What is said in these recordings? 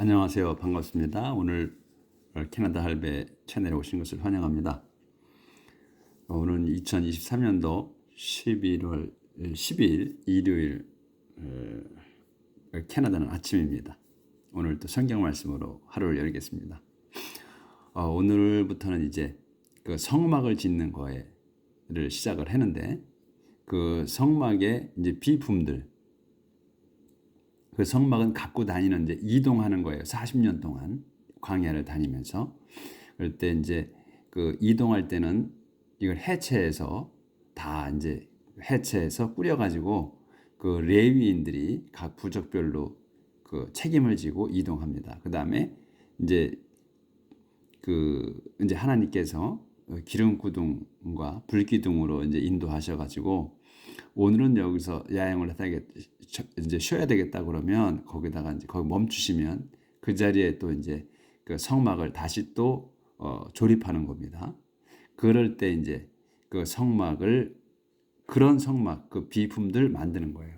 안녕하세요. 반갑습니다. 오늘 캐나다 할배 채널에 오신 것을 환영합니다. 오늘은 2023년도 11월 10일 일요일 캐나다는 아침입니다. 오늘 또 성경 말씀으로 하루를 열겠습니다. 오늘부터는 이제 그 성막을 짓는 거를 시작을 했는데 그 성막의 이제 비품들, 그 성막은 갖고 다니는 이제 이동하는 거예요. 40년 동안 광야를 다니면서. 그럴 때 이제 그 이동할 때는 이걸 해체해서 다 이제 해체해서 꾸려가지고 그 레위인들이 각 부족별로 그 책임을 지고 이동합니다. 그 다음에 이제 이제 하나님께서 기름 구둥과 불 기둥으로 이제 인도하셔가지고 오늘은 여기서 야영을 이제 쉬어야 되겠다 그러면 거기다가 이제 거기 멈추시면 그 자리에 또 이제 그 성막을 다시 또 조립하는 겁니다. 그럴 때 이제 그 성막을 그런 성막 그 비품들 만드는 거예요.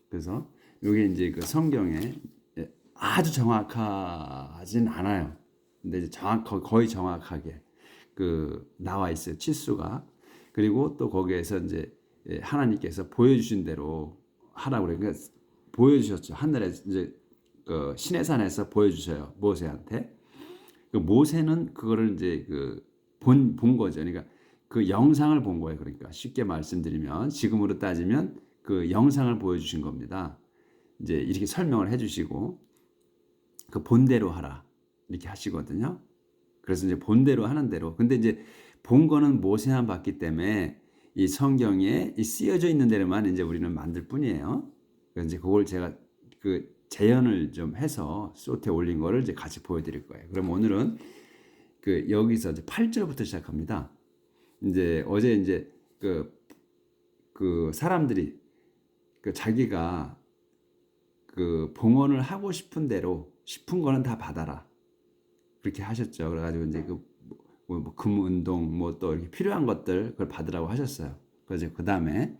그래서 이게 이제 그 성경에 아주 정확하진 않아요. 근데 이제 거의 정확하게 그 나와 있어요. 치수가. 그리고 또 거기에서 이제 하나님께서 보여주신 대로 하라고 그래요. 그러니까 보여주셨죠. 하늘에 이제 그 시내산에서 보여주셔요. 모세한테. 그 모세는 그거를 이제 본 거죠. 그러니까 그 영상을 본 거예요. 그러니까 쉽게 말씀드리면 지금으로 따지면 그 영상을 보여주신 겁니다. 이제 이렇게 설명을 해주시고 그 본대로 하라 이렇게 하시거든요. 그래서 이제 본대로 하는 대로. 근데 이제 본 거는 모세만 봤기 때문에 이 성경에 이 쓰여져 있는 대로만 이제 우리는 만들 뿐이에요. 그래서 이제 그걸 제가 그 재현을 좀 해서 소트에 올린 거를 이제 같이 보여드릴 거예요. 그럼 오늘은 그 여기서 이제 8절부터 시작합니다. 이제 어제 이제 그 사람들이 그 자기가 그 봉헌을 하고 싶은 대로 싶은 거는 다 받아라 그렇게 하셨죠. 그래가지고 이제 뭐 금운동 뭐 또 이렇게 필요한 것들 그걸 받으라고 하셨어요. 그래서 그 다음에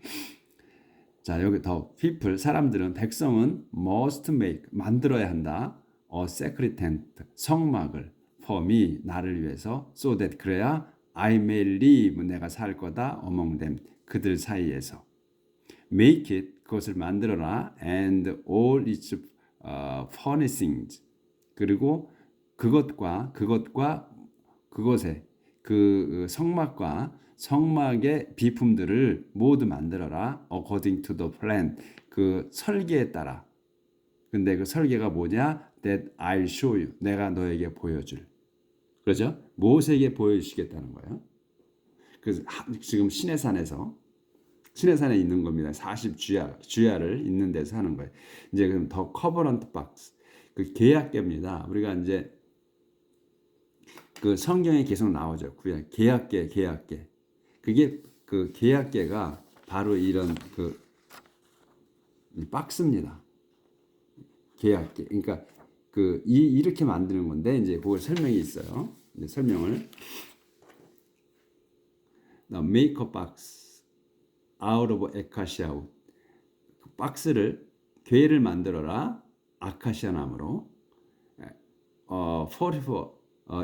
자 여기 더 people 사람들은 백성은 must make 만들어야 한다. a sacred tent 성막을 for me 나를 위해서 so that 그래야 I may live 내가 살 거다 among them 그들 사이에서 make it 그것을 만들어라 and all its furnishings 그리고 그것과 그것의 그 성막과 성막의 비품들을 모두 만들어라. according to the plan. 그 설계에 따라. 근데 그 설계가 뭐냐? that I'll show you. 내가 너에게 보여줄. 그렇죠? 모세에게 보여주시겠다는 거예요. 그래서 지금 시내산에 있는 겁니다. 40주야를 있는 데서 하는 거예요. 이제 그럼 더 커버넌트 박스. 그 계약계입니다. 우리가 이제 그 성경에 계속 나오죠. 구약 계약계. 그게 그 계약계가 바로 이런 그 박스입니다. 계약계. 그러니까 이렇게 만드는 건데 이제 그걸 설명이 있어요. 이제 설명을 make a box out of acacia wood. 그 박스를 괴를 만들어라. 아카시아 나무로 44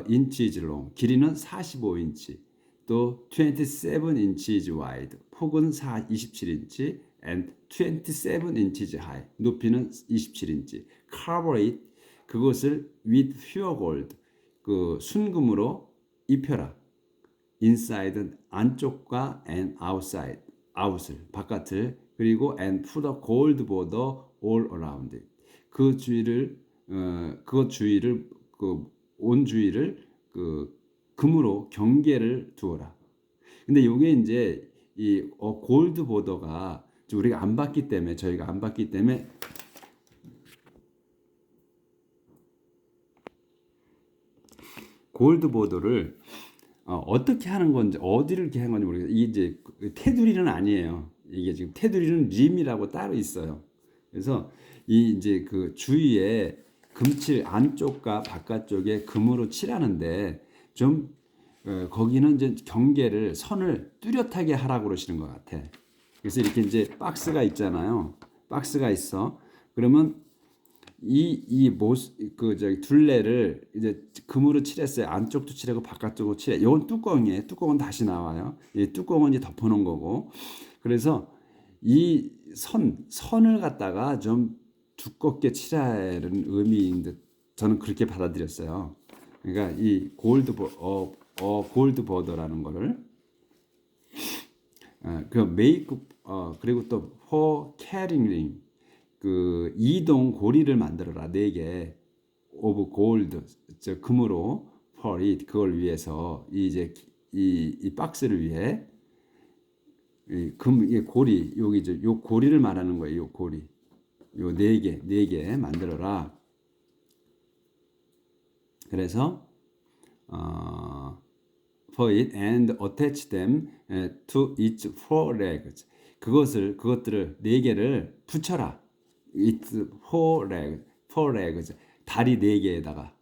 inches long 길이는 45인치 또 27 inches wide 폭은 27인치 and 27 inches high 높이는 27인치 cover it 그것을 with pure gold 그 순금으로 입혀라 inside 안쪽과 and outside out을 바깥을 그리고 and put a gold border all around it 그 주위를 그것 주위를 온 주위를 금으로 경계를 두어라. 근데 이게 이제 이 골드 보더가 우리가 안 봤기 때문에 저희가 안 봤기 때문에 골드 보더를 어떻게 하는 건지 어디를 이렇게 하는 건지 모르겠어요. 이게 이제 테두리는 아니에요. 이게 지금 테두리는 림이라고 따로 있어요. 그래서 이 이제 그 주위에 금칠 안쪽과 바깥쪽에 금으로 칠하는데 좀 거기는 이제 경계를 선을 뚜렷하게 하라고 그러시는 것 같아. 그래서 이렇게 이제 박스가 있잖아요. 박스가 있어. 그러면 그 저기 둘레를 이제 금으로 칠했어요. 안쪽도 칠하고 바깥쪽도 칠해. 이건 뚜껑이에요. 뚜껑은 다시 나와요. 이 뚜껑은 이제 덮어놓은 거고. 그래서 이 선을 갖다가 좀 두껍게 칠하는 의미인 듯 저는 그렇게 받아들였어요. 그러니까 이 골드 버더라는 거를 그 메이크 그리고 또 for carrying ring 그 이동 고리를 만들어라 4개 오브 골드 저 금으로 for it 그걸 위해서 이제 이 박스를 위해 이 고리 여기 이제 요 고리를 말하는 거예요. 요 고리 요 4개 만들어라. 그래서 for it and attach them to its four legs. 그것들을 4개를 붙여라. its four legs. 다리 4개에다가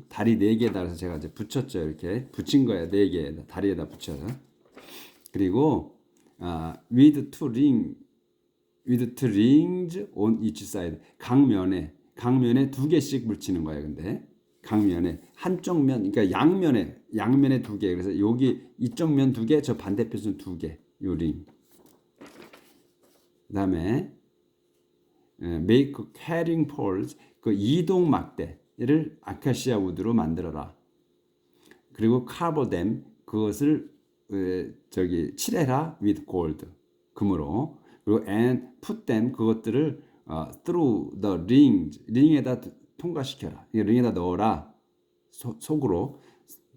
다리 4개에다 해서 제가 이제 붙였죠. 이렇게 붙인 거예요. 4개에다 다리에다 붙여서. 그리고 with two rings on each side. 강면에 2개씩 붙이는 거예요. 근데 강면에 한쪽 면 그러니까 양면에 2개. 그래서 여기 이쪽 면 2개, 저 반대편은 2개. 요 링. 그다음에 make carrying poles 그 이동 막대를 아카시아 우드로 만들어라. 그리고 carve them 그것을 저기 칠해라 with gold 금으로. 그리고 and put them 그것들을 through the rings 링에다 통과시켜라. 링에다 넣어라. 속으로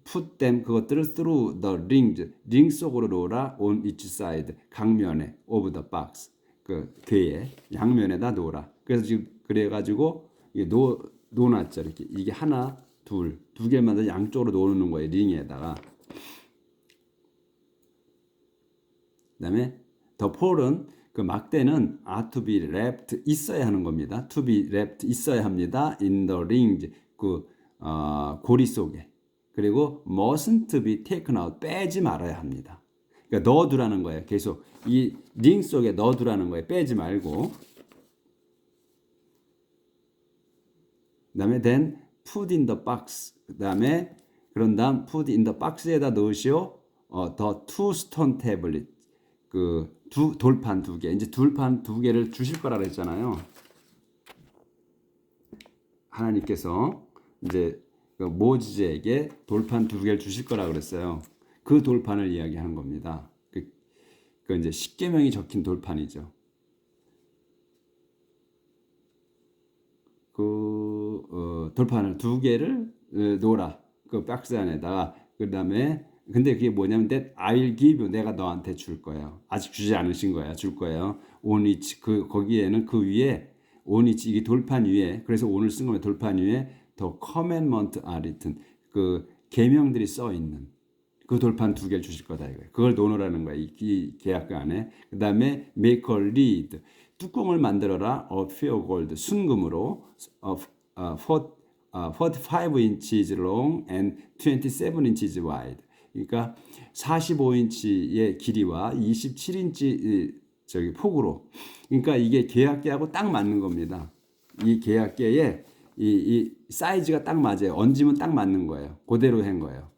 put them 그것들을 through the rings 링 속으로 넣어라 on each side 각면에 of the box 그 괴에 양면에다 놓으라. 그래서 지금 그래가지고 이게 놓아놨죠. 이렇게 이게 하나 두 개만 양쪽으로 놓는 거예요. 링에다가. 그다음에 the pole은 그 막대는 to be wrapped 있어야 하는 겁니다. to be wrapped 있어야 합니다. in the rings 그 고리 속에. 그리고 mustn't be taken out 빼지 말아야 합니다. 그러니까 넣어두라는 거예요. 계속 이 링 속에 넣어두라는 거예요. 빼지 말고. 그다음에 then put in the box. 그다음에 그런 다음 put in the box에다 넣으시오. the two stone tablet. 그 돌판 2개. 이제 돌판 2개를 주실 거라 그랬잖아요. 하나님께서 이제 모지에게 돌판 2개를 주실 거라 그랬어요. 그 돌판을 이야기하는 겁니다. 그 이제 십계명이 적힌 돌판이죠. 돌판을 2개를 놓으라. 그 박스 안에다가. 그다음에 근데 그게 뭐냐면 that I'll give you 내가 너한테 줄 거예요. 아직 주지 않으신 거야. 줄 거예요. on each 거기에는 그 위에 on each 이게 돌판 위에 그래서 오늘 쓴 거면 돌판 위에 the commandment are written 그 계명들이 써 있는 그 돌판 2개를 주실 거다 이거예요. 그걸 놓으라는 거야. 이 계약 안에. 그다음에 make a lid 뚜껑을 만들어라. of pure gold 순금으로 45 inches long and 27 inches wide. 그러니까 45인치의 길이와 27인치 저기 폭으로. 그러니까 이게 계약계하고 딱 맞는 겁니다. 이 계약계에 이 사이즈가 딱 맞아요. 얹으면 딱 맞는 거예요. 그대로 한 거예요.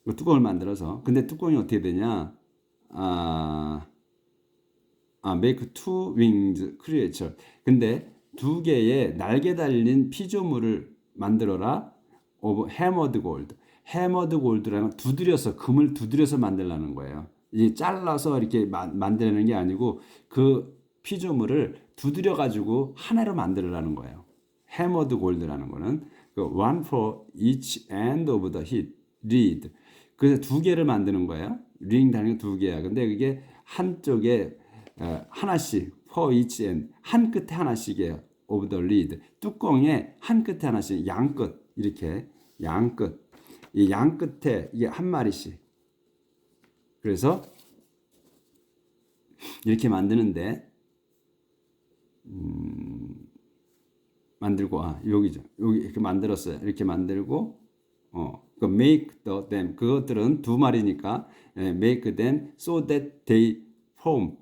뚜껑을 만들어서. 근데 뚜껑이 어떻게 되냐? make two wings creature. 근데 2개의 날개 달린 피조물을 만들어라. of hammered gold. hammered gold라는 두드려서 금을 두드려서 만들라는 거예요. 이 잘라서 이렇게 만드는 게 아니고 그 피조물을 두드려 가지고 하나로 만들라는 거예요. hammered gold라는 거는 그 one for each end of the reed. 그래서 2개를 만드는 거예요. 링 달린 2개야. 근데 그게 한쪽에 하나씩 for each end 한 끝에 하나씩이에요. of the reed. 뚜껑에 한 끝에 하나씩 양끝 이렇게 양끝 이 양끝에 이게 한 마리씩. 그래서 이렇게 만드는데 만들고 여기죠. 여기 이렇게 만들었어요. 이렇게 만들고 그 make them 그것들은 2마리니까 make them so that they form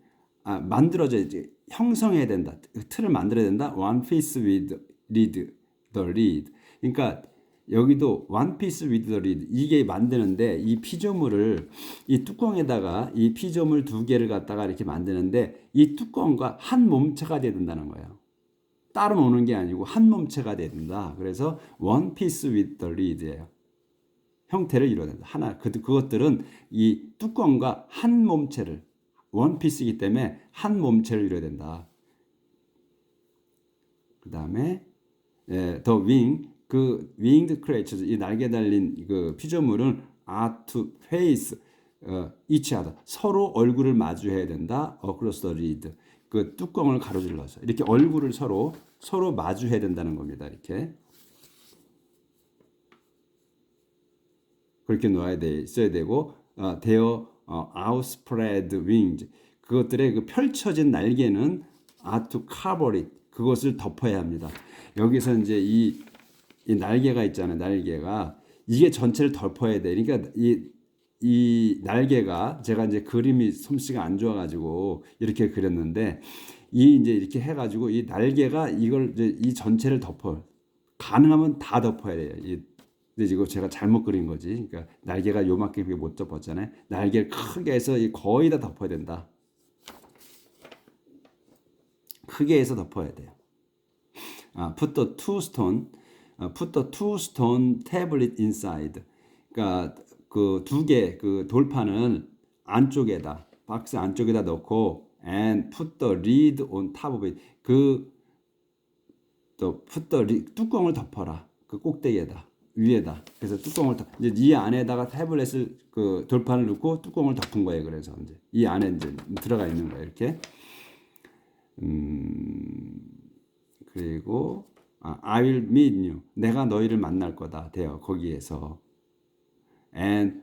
만들어져 이제 형성해야 된다. 틀을 만들어야 된다. One piece with lead, the lead. 그러니까 여기도 one piece with the lead 이게 만드는데 이 피조물을 이 뚜껑에다가 이 피조물 두 개를 갖다가 이렇게 만드는데 이 뚜껑과 한 몸체가 돼야 된다는 거예요. 따로 노는 게 아니고 한 몸체가 돼야 된다. 그래서 one piece with the lead예요. 형태를 이루어야 된다. 하나 그것들은 이 뚜껑과 한 몸체를 원 피스이기 때문에 한 몸체를 이루어야 된다. 그 다음에 the wing 그 winged creatures 이 날개 달린 그 피조물은 are to face each other 서로 얼굴을 마주해야 된다. across the lid 그 뚜껑을 가로질러서 이렇게 얼굴을 서로 마주해야 된다는 겁니다. 이렇게 그렇게 써야 되고 their outspread wings 그것들의 그 펼쳐진 날개는 are to cover it 그것을 덮어야 합니다. 여기서 이제 이 날개가 있잖아요. 날개가 이게 전체를 덮어야 돼. 그러니까 이 날개가 제가 이제 그림이 솜씨가 안 좋아가지고 이렇게 그렸는데 이제 이렇게 해가지고 이 날개가 이걸 이제 이 전체를 덮어. 가능하면 다 덮어야 돼요. 근데 이거 제가 잘못 그린 거지. 그러니까 날개가 요만큼 못 덮었잖아요. 날개를 크게 해서 거의 다 덮어야 된다. 크게 해서 덮어야 돼요. put the two stone tablet inside. 그러니까 그 두 개 그 돌판은 안쪽에다 박스 안쪽에다 넣고 and put the lid on top of it. 또 put the lid, 뚜껑을 덮어라. 그 꼭대기에다. 위에다. 그래서 뚜껑을 이제 이 안에다가 태블릿을 그 돌판을 넣고 뚜껑을 덮은 거예요. 그래서 이제 이 안에 이제 들어가 있는 거예요. 이렇게. 그리고 I will meet you. 내가 너희를 만날 거다. 돼요. 거기에서. And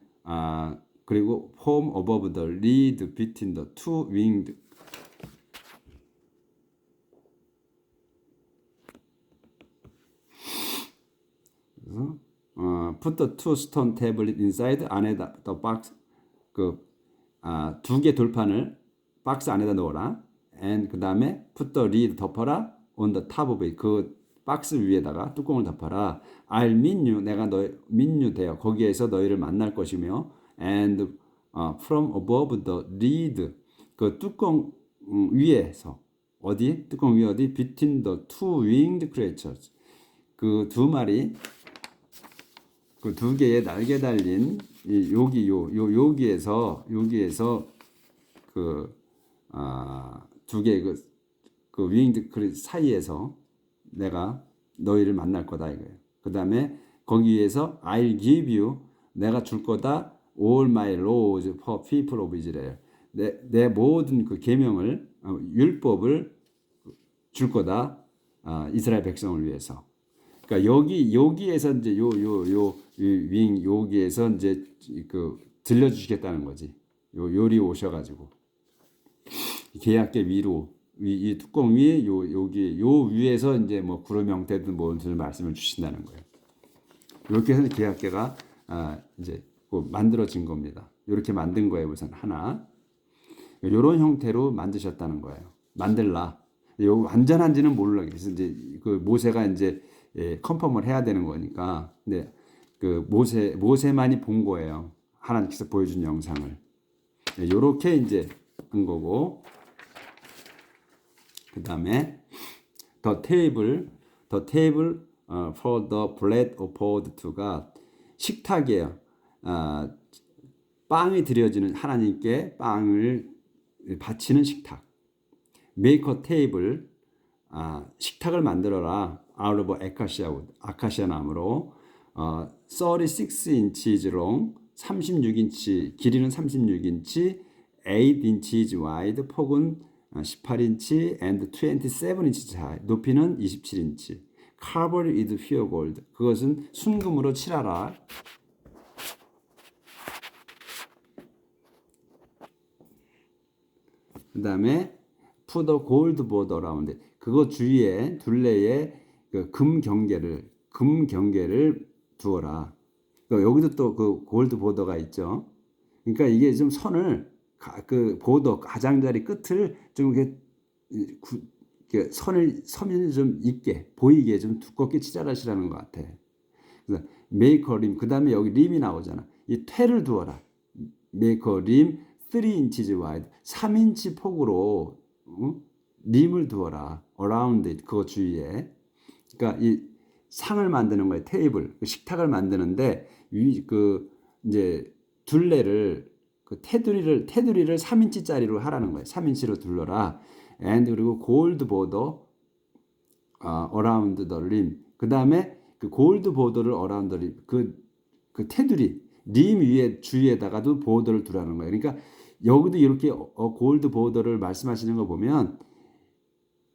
그리고 form above the lid between the two winged. 그래서 put the two stone tablet inside 안에다 the box 두 개 돌판을 박스 안에다 넣어라. and 그 다음에 put the lid 덮어라. on the top of it 그 박스 위에다가 뚜껑을 덮어라. I'll meet you 내가 meet you 돼요. 거기에서 너희를 만날 것이며 and from above the lid 그 뚜껑 위에서 어디 뚜껑 위에 어디 between the two winged creatures 그 두 마리 그 두 개의 날개 달린 여기에서 그 두 개의 그 윙드 사이에서 내가 너희를 만날 거다 이거예요. 그 다음에 거기에서 I'll give you 내가 줄 거다 all my laws for people of Israel 내 모든 그 계명을 율법을 줄 거다 이스라엘 백성을 위해서. 그러니까 여기에서 이제 윙 여기에서 이제 그 들려주시겠다는 거지. 요리 오셔가지고 계약계 위로 이 뚜껑 위에 여기 위에서 이제 뭐 구름 형태든 무엇을 말씀을 주신다는 거예요. 이렇게 해서 계약계가 이제 만들어진 겁니다. 이렇게 만든 거예요. 우선 하나 이런 형태로 만드셨다는 거예요. 만들라. 완전한지는 몰라. 그래서 이제 그 모세가 이제 컨펌을 해야 되는 거니까. 근데 그 모세만이 본 거예요. 하나님께서 보여준 영상을. 요렇게 이제 한 거고. 그 다음에 the table for the bread offered to God. 식탁이에요. 빵이 드려지는 하나님께 빵을 바치는 식탁. make a table. 식탁을 만들어라. out of acacia wood. 아카시아 나무로 36inches long 36인치 길이는 36인치 8inches wide 폭은 18인치 and 27inches high 높이는 27인치 covered with pure gold 그것은 순금으로 칠하라. 그 다음에 put a gold border around it. 그거 주위에 둘레에 그 금 경계를 두어라. 여기도 또 그 골드 보더가 있죠. 그러니까 이게 좀 선을 그 보더 가장자리 끝을 좀 이렇게 이렇게 선을 좀 있게 보이게 좀 두껍게 칠하시라는 것 같아. 그래서 make a rim. 그 다음에 여기 림이 나오잖아. 이 퇴를 두어라. make a rim 3 inches wide. 3인치 폭으로 림을 두어라. around it. 그거 주위에. 그러니까 이 상을 만드는 거예요. 테이블. 식탁을 만드는데 이제 둘레를 테두리를 3인치짜리로 하라는 거예요. 3인치로 둘러라. and 그리고 골드 보더 around the rim. 그다음에 그 골드 보더를 around the rim. 그 테두리 림 위에 주위에다가도 보더를 두라는 거예요. 그러니까 여기도 이렇게 골드 보더를 말씀하시는 거 보면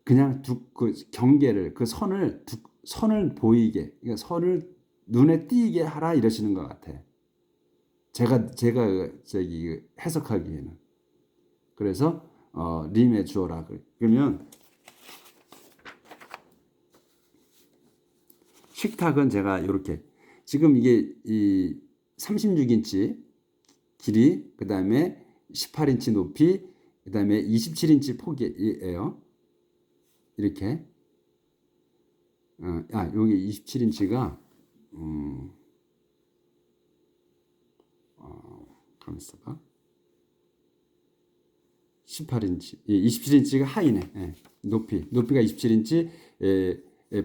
그냥 그 경계를 그 선을 보이게 그러니까 선을 눈에 띄게 하라 이러시는 것 같아. 제가 저기 해석하기에는 그래서 림에 주어라. 그러면 식탁은 제가 이렇게 지금 이게 이 36인치 길이 그 다음에 18인치 높이 그 다음에 27인치 폭이에요. 이렇게 여기 27인치가 가만 있어봐. 18인치, 27인치가 하이네. 예, 높이가 27인치,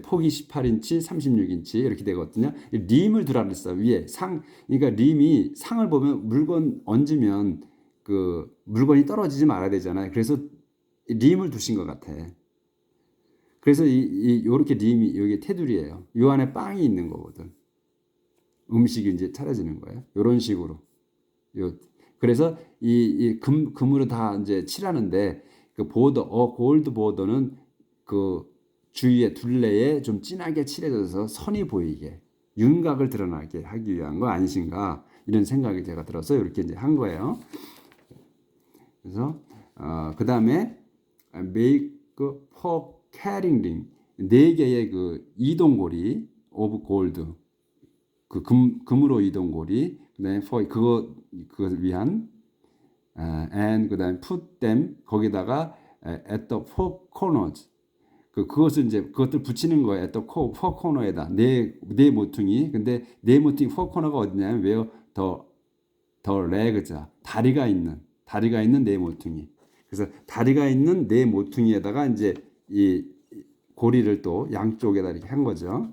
폭이 18인치, 36인치 이렇게 되거든요. 림을 두라 그랬어 위에 그러니까 림이 상을 보면 물건 얹으면 그 물건이 떨어지지 말아야 되잖아요. 그래서 림을 두신 것 같아. 그래서 요렇게 림이 여기 테두리예요. 요 안에 빵이 있는 거거든. 음식이 이제 차려지는 거예요. 요런 식으로. 그래서 금으로 다 이제 칠하는데 그 골드 보더는 그 주위에 둘레에 좀 진하게 칠해져서 선이 보이게 윤곽을 드러나게 하기 위한 거 아니신가 이런 생각이 제가 들어서 이렇게 이제 한 거예요. 그래서 그 다음에 make for carrying ring 4개의 그 이동고리 of gold 그 금으로 이동고리 그다음에 for 그걸 위한 and 그다음에 put them 거기다가 at the four corners 그것을 이제 그것들 붙이는 거예요. at the four corner에다 네 모퉁이 근데 네 모퉁이 four corner가 어디냐면 where the legs 다리가 있는 네 모퉁이 그래서 다리가 있는 네 모퉁이에다가 이제 이 고리를 또 양쪽에다 이렇게 한 거죠.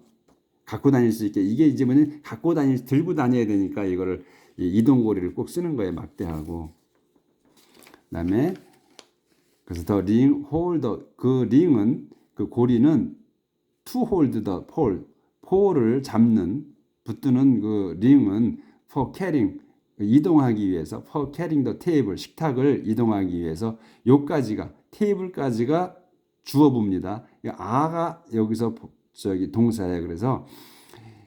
갖고 다닐 수 있게 이게 이제 뭐냐면 들고 다녀야 되니까 이거를 이동고리를 꼭 쓰는 거예요. 막대하고 그다음에 그래서 더 링 홀더 그 링은 그 고리는 to hold the 폴을 잡는 붙드는 그 링은 for carrying 이동하기 위해서 for carrying the table 식탁을 이동하기 위해서 요까지가 테이블까지가 주어부입니다. 아가 여기서 저기 동사예요. 그래서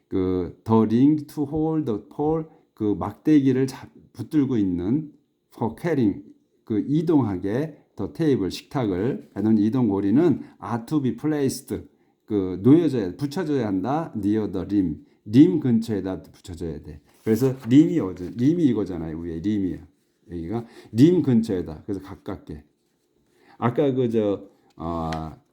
그 the ring to hold the pole 그 막대기를 붙들고 있는 for carrying 그 이동하게 the table 식탁을 하는 이동고리는 are to be placed 그 붙여져야 한다. near the 림 근처에다 붙여져야 돼. 그래서 림이 이거잖아요. 위에 림이야. 여기가 림 근처에다. 그래서 가깝게. 아까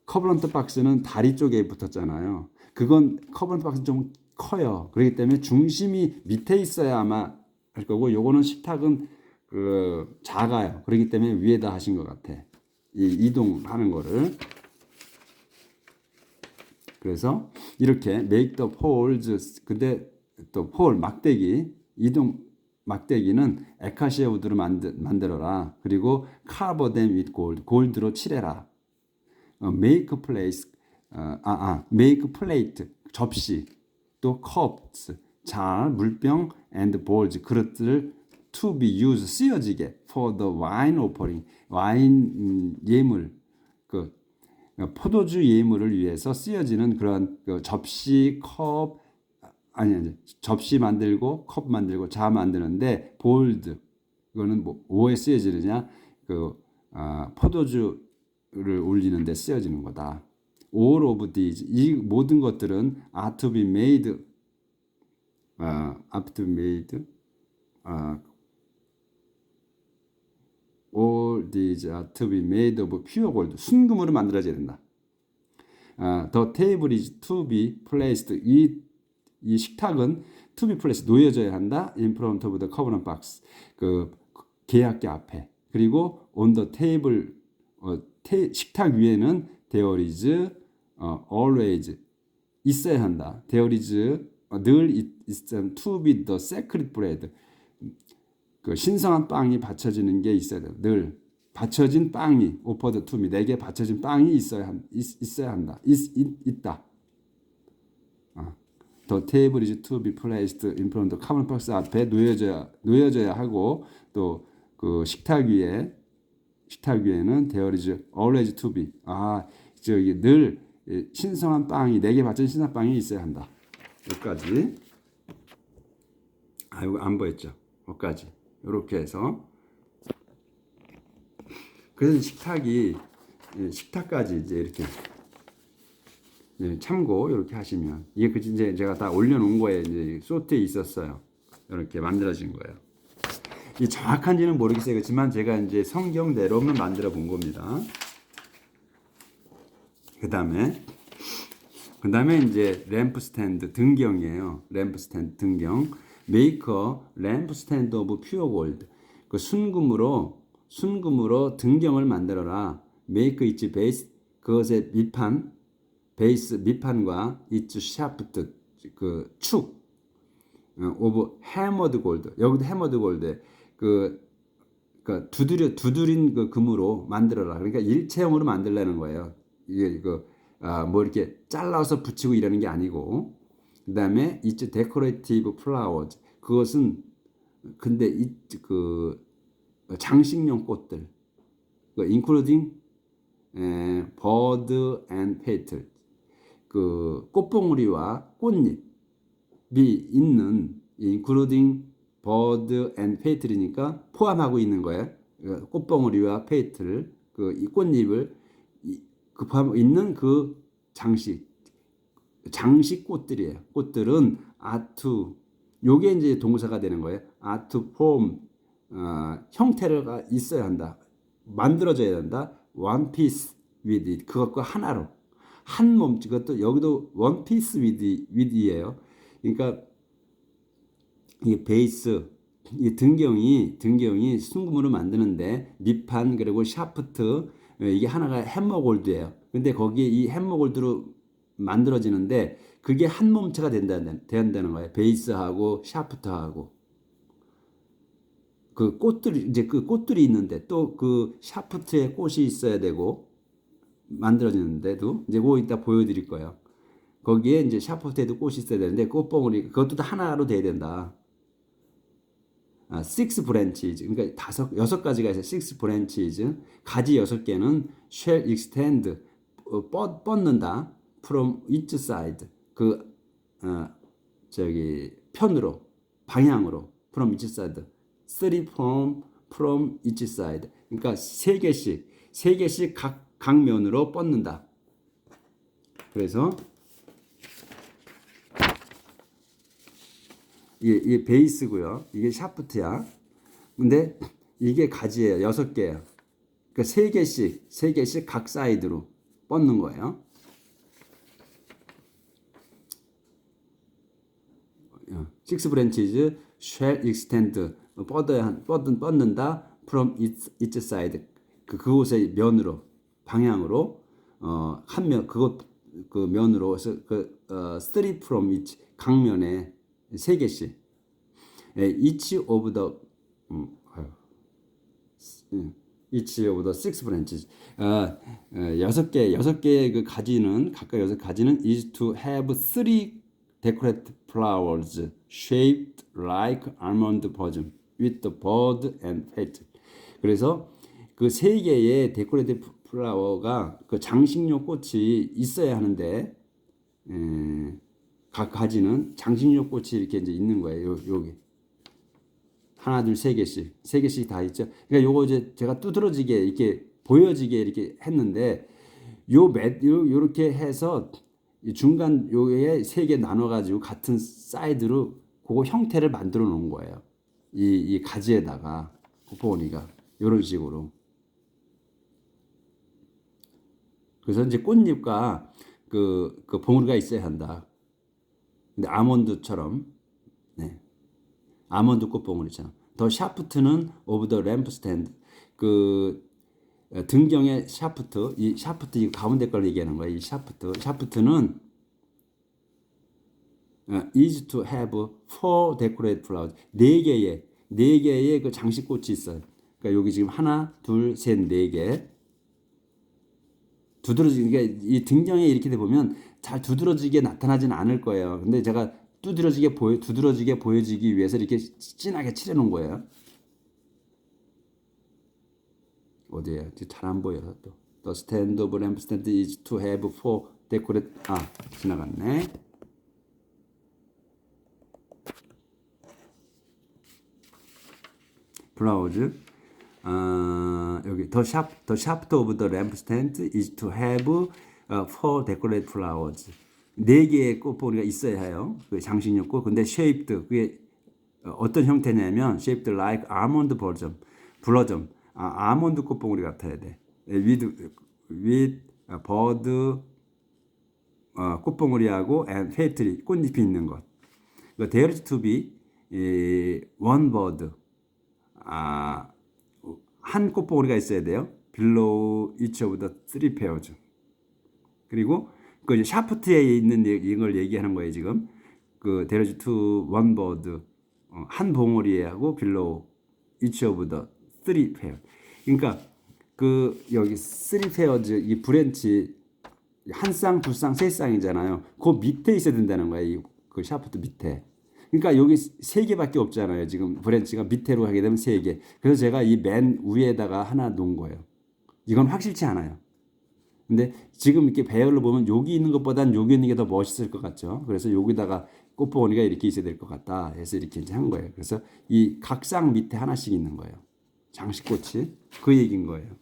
커버넌트 박스는 다리 쪽에 붙었잖아요. 그건 커버넌트 박스는 좀 커요. 그렇기 때문에 중심이 밑에 있어야 아마 할 거고 요거는 식탁은 작아요. 그렇기 때문에 위에다 하신 것 같아. 이동하는 거를. 그래서 이렇게 make the poles 근데 또 폴 막대기 이동 막대기는 에카시아 우드로 만들어라. 그리고 carve them with gold 골드로 칠해라. make place make plate 접시 또 cups 잘 물병 and bowls 그릇들 to be used 쓰여지게 for the wine offering 와인 예물 포도주 예물을 위해서 쓰여지는 그런 접시 컵 접시 만들고 컵 만들고 자 만드는데 볼드 이거는 뭐에 쓰여지느냐 포도주를 올리는데 쓰여지는 거다. All of these 이 모든 것들은 are to be made all these are to be made of pure gold. 순금으로 만들어져야 된다. The table is to be placed. 이 식탁은 to be placed 놓여져야 한다. In front of the covenant box. 그 계약계 앞에. 그리고 on the table 식탁 위에는 there is always 있어야 한다. There is 늘 is to be the sacred bread. 그 신성한 빵이 받쳐지는 게 있어야 돼. 늘 받쳐진 빵이 offered to me. 내게 받쳐진 빵이 있어야 한다. 있다. The table is to be placed in front of the covenant box 앞에 놓여져야 하고 또 그 식탁 위에는 there is always to be. 저기 늘 신성한 빵이 내게 받쳐진 신성한 빵이 있어야 한다. 여기까지. 이거 안 보였죠? 여기까지. 이렇게 해서 그래서 식탁까지 이제 이렇게 참고 이렇게 하시면 이게 그 이제 제가 다 올려놓은 거에 이제 소트에 있었어요. 이렇게 만들어진 거예요. 이 정확한지는 모르겠어요. 그렇지만 제가 이제 성경대로만 만들어 본 겁니다. 그다음에 이제 램프 스탠드 등경이에요. 램프 스탠드 등경. Make a lamp stand of pure gold. 그 순금으로 등경을 만들어라. Make its base. 그것의 밑판 베이스 밑판과 its shaft 그 축 of hammered gold. 여기도 hammered gold. 그러니까 두드린 그 금으로 만들어라. 그러니까 일체형으로 만들라는 거예요. 이게 뭐 이렇게 잘라서 붙이고 이러는 게 아니고. 그다음에 it's decorative flowers. 그것은 근데 그 장식용 꽃들. including bird and petal. 그 꽃봉오리와 꽃잎이 있는 including bird and petal이니까 포함하고 있는 거예요. 꽃봉오리와 페이틀 이 꽃잎을 포함하고 있는 그 장식 꽃들이에요. 꽃들은 are 요게 이제 동사가 되는 거예요. are to form 형태가 있어야 한다. 만들어져야 한다. one piece with it. 그것과 하나로 한 몸. 그것도 여기도 one piece with이에요. 그러니까 이 베이스 이 등경이 순금으로 만드는데 밑판 그리고 샤프트 이게 하나가 햄머골드예요. 근데 거기에 이 햄머골드로 만들어지는데 그게 한 몸체가 된다는 거예요. 베이스하고 샤프트하고 그 꽃들이 있는데 또 그 샤프트에 꽃이 있어야 되고 만들어지는데도 이제 그거 이따 보여드릴 거예요. 거기에 이제 샤프트에도 꽃이 있어야 되는데 꽃봉오리 그것도 다 하나로 돼야 된다. six branches 그러니까 6가지가 있어요. six branches 가지 6개는 shall extend 뻗는다. from each side 편으로 방향으로 from each side. three from each side. 그러니까 3개씩 각 면으로 뻗는다. 그래서 이게 베이스고요. 이게 샤프트야. 근데 이게 가지예요. 6개예요. 그러니까 3개씩 각 사이드로 뻗는 거예요. six branches shall extend 뻗는다 from each side 그곳의 면으로 방향으로 한 면 그 면으로 해서 three from each 각면에 3개씩 each of the six branches 6개의 그 가지는 각각 6가지는 is to have three decorated flowers shaped like almond blossom with the bird and petal. 그래서 그 3개의 데코레이티브 플라워가 그 장식용 꽃이 있어야 하는데 각 가지는 장식용 꽃이 이렇게 이제 있는 거예요. 여기 하나, 둘, 3개씩 다 있죠. 그러니까 요거 이제 제가 두드러지게 이렇게 보여지게 이렇게 했는데 요렇게 해서 중간 요에 3개 나눠 가지고 같은 사이드로 그거 형태를 만들어 놓은 거예요. 이 가지에다가 꽃봉오리가 이런 식으로. 그래서 이제 꽃잎과 그 봉우리가 있어야 한다. 근데 아몬드처럼, 네. 아몬드 꽃봉오리처럼. 더 샤프트는 오브 더 램프 스탠드. 그 등경의 샤프트, 이 샤프트 이 가운데 걸 얘기하는 거예요. 이 샤프트는 is to have four decorated flowers. 네 개의 그 장식꽃이 있어요. 그러니까 여기 지금 하나, 둘, 셋, 네 개. 두드러지게 이 등경에 이렇게 돼 보면 잘 두드러지게 나타나지는 않을 거예요. 근데 제가 두드러지게 보여지기 위해서 이렇게 진하게 칠해놓은 거예요. 어디에? 잘 안 보여서 또. The stand of lamp stand is to have four decorate. 지나갔네. flowers. 여기 the shaft of the lamp stand is to have four decorated flowers. 네 개의 꽃봉오리가 있어야 해요. 그 장식용 꽃. 근데 shaped 그게 어떤 형태냐면 shaped like almond blossom. 아몬드 꽃봉오리 같아야 돼. with bird 꽃봉오리하고 and petal 꽃잎이 있는 것. There is to be one bird. 한 꽃봉오리가 있어야 돼요. below each of the three pairs. 그리고 그 샤프트에 있는 이걸 얘기하는 거예요 지금. 그 there is to one bird 한 봉오리하고 below each of the three pairs. 그러니까 그 여기 three pairs 이 브랜치 한 쌍, 두 쌍, 세 쌍이잖아요. 그 밑에 있어야 된다는 거예요. 그 샤프트 밑에. 그러니까 여기 세 개밖에 없잖아요. 지금 브랜치가 밑으로 하게 되면 세 개. 그래서 제가 이 맨 위에다가 하나 놓은 거예요. 이건 확실치 않아요. 근데 지금 이렇게 배열을 보면 여기 있는 것보단 여기 있는 게 더 멋있을 것 같죠. 그래서 여기다가 꽃봉오리가 이렇게 있어야 될 것 같다 해서 이렇게 이제 한 거예요. 그래서 이 각상 밑에 하나씩 있는 거예요. 장식꽃이 그 얘기인 거예요.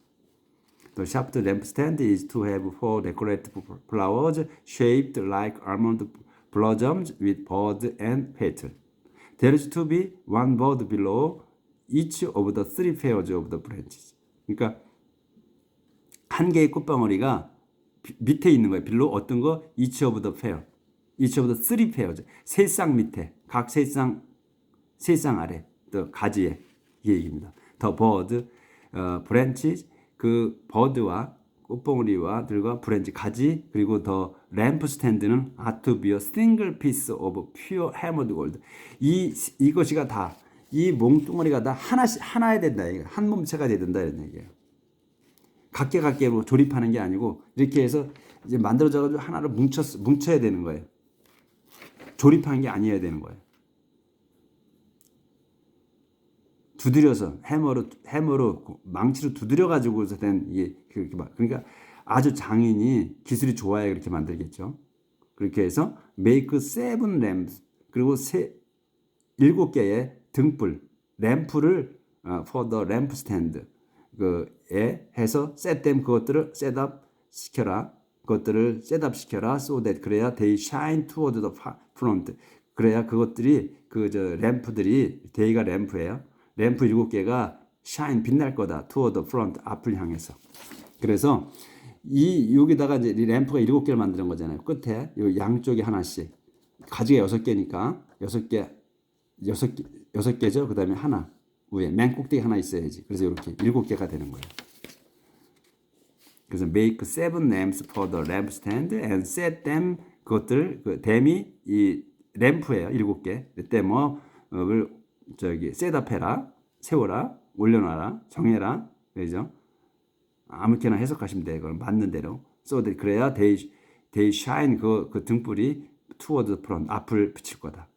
The shaft lampstand is to have four decorative flowers shaped like almond blossoms with bud and petal. There is to be one bud below each of the three pairs of the branches. 그러니까 한 개의 꽃봉오리가 밑에 있는 거예요. 빌로 어떤 거? each of the pair. each of the three pairs. 세 쌍 밑에. 각 세 쌍 아래. 또 가지에. 이 얘기입니다. The bud, branches, 그 버드와 꽃봉오리와 들과 브랜치 가지 그리고 더 램프 스탠드는 are to be a single piece of pure hammered gold. 이것이가 다 이 몽뚱어리가 다 하나야 된다. 한 몸체가 돼야 된다 이런 얘기예요. 각계로 조립하는 게 아니고 이렇게 해서 이제 만들어져 가지고 하나를 뭉쳐야 되는 거예요. 조립하는 게 아니어야 되는 거예요. 두드려서 해머로 망치로 두드려 가지고서 된 이게 그러니까 아주 장인이 기술이 좋아야 그렇게 만들겠죠. 그렇게 해서 make seven lamps 그리고 7개의 등불 램프를 for the lamp stand 그에 해서 set them 그것들을 셋업 시켜라. 그것들을 셋업 시켜라. so that 그래야 they shine toward the front. 그래야 그것들이 램프들이 데이가 램프예요. 램프 7개가 shine 빛날 거다. toward the front 앞을 향해서. 그래서 여기다가 이제 램프가 7개를 만드는 거잖아요. 끝에 요 양쪽에 하나씩. 가지가 6개니까 6개죠. 그다음에 하나 위에 맨 꼭대기 하나 있어야지. 그래서 이렇게 7개가 되는 거예요. 그래서 make seven lamps for the lamp stand and set them 그것들 댐이 이 램프예요. 7개. 댐을 셋업해라, 세워라, 올려놔라, 정해라. 그죠? 아무렇게나 해석하시면 돼요. 그걸 맞는 대로. so that 그래야 they shine 그 등불이 toward the front 앞을 비칠 거다.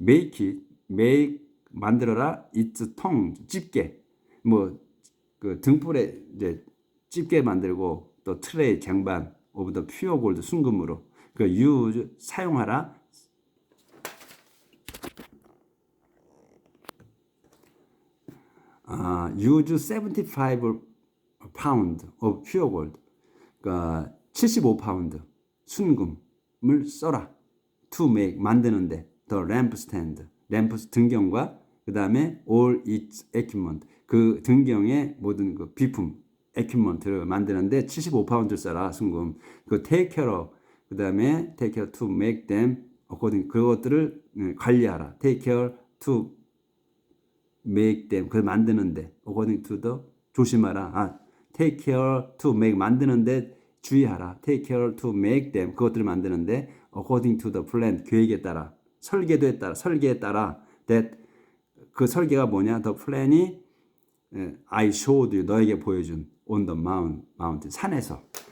make 만들어라. it's 통 집게 그 등불에 이제 집게 만들고 또 트레이 쟁반 of the pure gold 순금으로 그 use 사용하라. use 75 pound of pure gold. 그러니까 75파운드 순금을 써라. to make 만드는데 the lamp stand 램프 등경과 그 다음에 all its equipment 그 등경의 모든 그 비품, 에퀴먼트를 만드는데 75파운드 써라, 순금. 그 take care of, 그 다음에 take care to make them according, 그것들을 관리하라. take care to make them, 그걸 만드는데 according to the, 조심하라. take care to make, 만드는데 주의하라. take care to make them, 그것들을 만드는데 according to the plan, 계획에 따라, 설계도에 따라, 설계에 따라, that, 그 설계가 뭐냐? the plan이 I showed you, 너에게 보여준 on the mountain,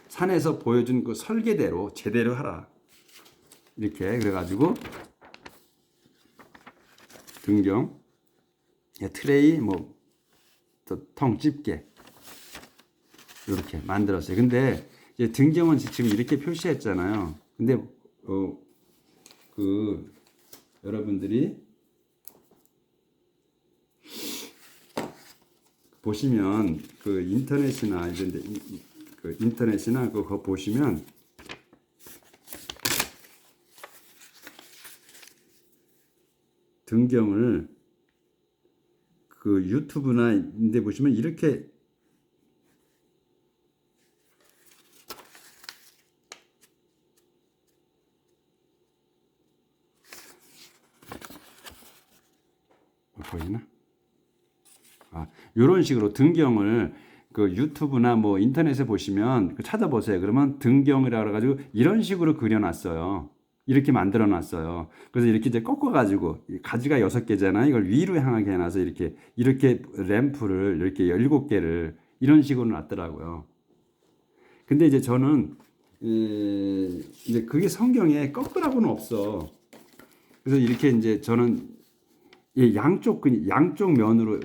산에서 보여준 그 설계대로 제대로 하라. 이렇게 그래가지고 등경, 트레이, 뭐 통 집게 이렇게 만들었어요. 근데 이제 등경은 지금 이렇게 표시했잖아요. 근데 그 여러분들이 보시면 그 인터넷이나 이런데 그 인터넷이나 그거 보시면 등경을 그 유튜브나 인데 보시면 이렇게 보이나? 이런 식으로 등경을 그 유튜브나 뭐 인터넷에 보시면 찾아보세요. 그러면 등경이라고 해가지고 이런 식으로 그려놨어요. 이렇게 만들어놨어요. 그래서 이렇게 이제 꺾어가지고 가지가 6개잖아요. 이걸 위로 향하게 해놔서 이렇게 램프를 이렇게 17개를 이런 식으로 놨더라고요. 근데 이제 저는 이제 그게 성경에 꺾으라고는 없어. 그래서 이렇게 이제 저는 양쪽 면으로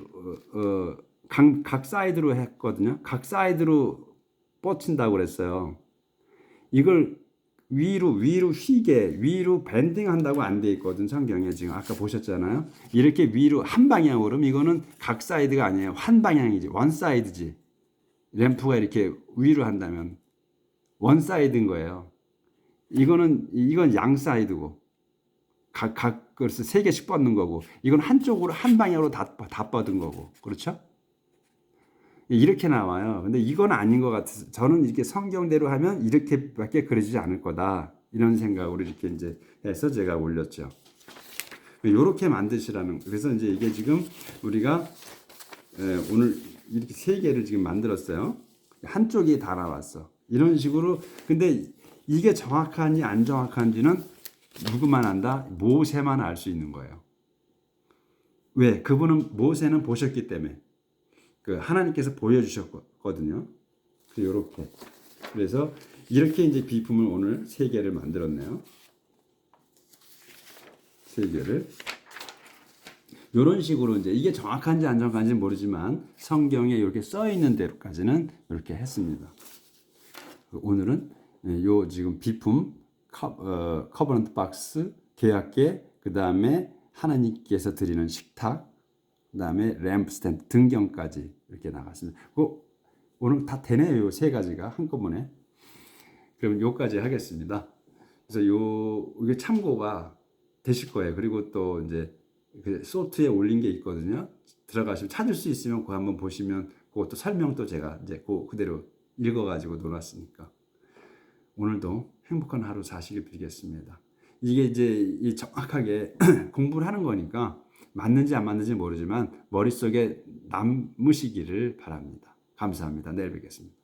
각 사이드로 했거든요. 각 사이드로 뻗친다고 그랬어요. 이걸 위로 휘게 위로 밴딩 한다고 안 돼 있거든, 성경에. 지금 아까 보셨잖아요. 이렇게 위로 한 방향으로, 그럼 이거는 각 사이드가 아니에요. 한 방향이지, 원 사이드지. 램프가 이렇게 위로 한다면 원 사이드인 거예요. 이건 양 사이드고 각 그래서 3개씩 뻗는 거고, 이건 한쪽으로 한 방향으로 다 뻗은 거고, 그렇죠? 이렇게 나와요. 근데 이건 아닌 것 같아서 저는 이렇게 성경대로 하면 이렇게밖에 그려지지 않을 거다, 이런 생각으로 이렇게 이제 해서 제가 올렸죠. 이렇게 만드시라는. 그래서 이제 이게 지금 우리가 오늘 이렇게 3개를 지금 만들었어요. 한쪽이 다 나왔어. 이런 식으로. 근데 이게 정확한지 안 정확한지는 누구만 안다? 모세만 알 수 있는 거예요. 왜? 그분은, 모세는 보셨기 때문에. 그 하나님께서 보여주셨거든요. 이렇게. 그래서 이렇게 이제 비품을 오늘 3개를 만들었네요. 3개를. 이런 식으로 이제 이게 정확한지 안 정확한지는 모르지만 성경에 이렇게 써 있는 대로까지는 이렇게 했습니다. 오늘은 요 지금 비품, 커버넌트 박스, 계약계, 그 다음에 하나님께서 드리는 식탁, 그 다음에 램프 스탠드, 등경까지 이렇게 나갔습니다. 오늘 다 되네요. 요 3가지가 한꺼번에. 그럼 요까지 하겠습니다. 그래서 이게 참고가 되실 거예요. 그리고 또 이제 그 소트에 올린 게 있거든요. 들어가시면 찾을 수 있으면 그거 한번 보시면, 그것도 설명도 제가 이제 그대로 읽어가지고 놓았으니까. 오늘도 행복한 하루 사시길 빌겠습니다. 이게 이제 정확하게 공부를 하는 거니까 맞는지 안 맞는지 모르지만 머릿속에 남으시기를 바랍니다. 감사합니다. 내일 뵙겠습니다.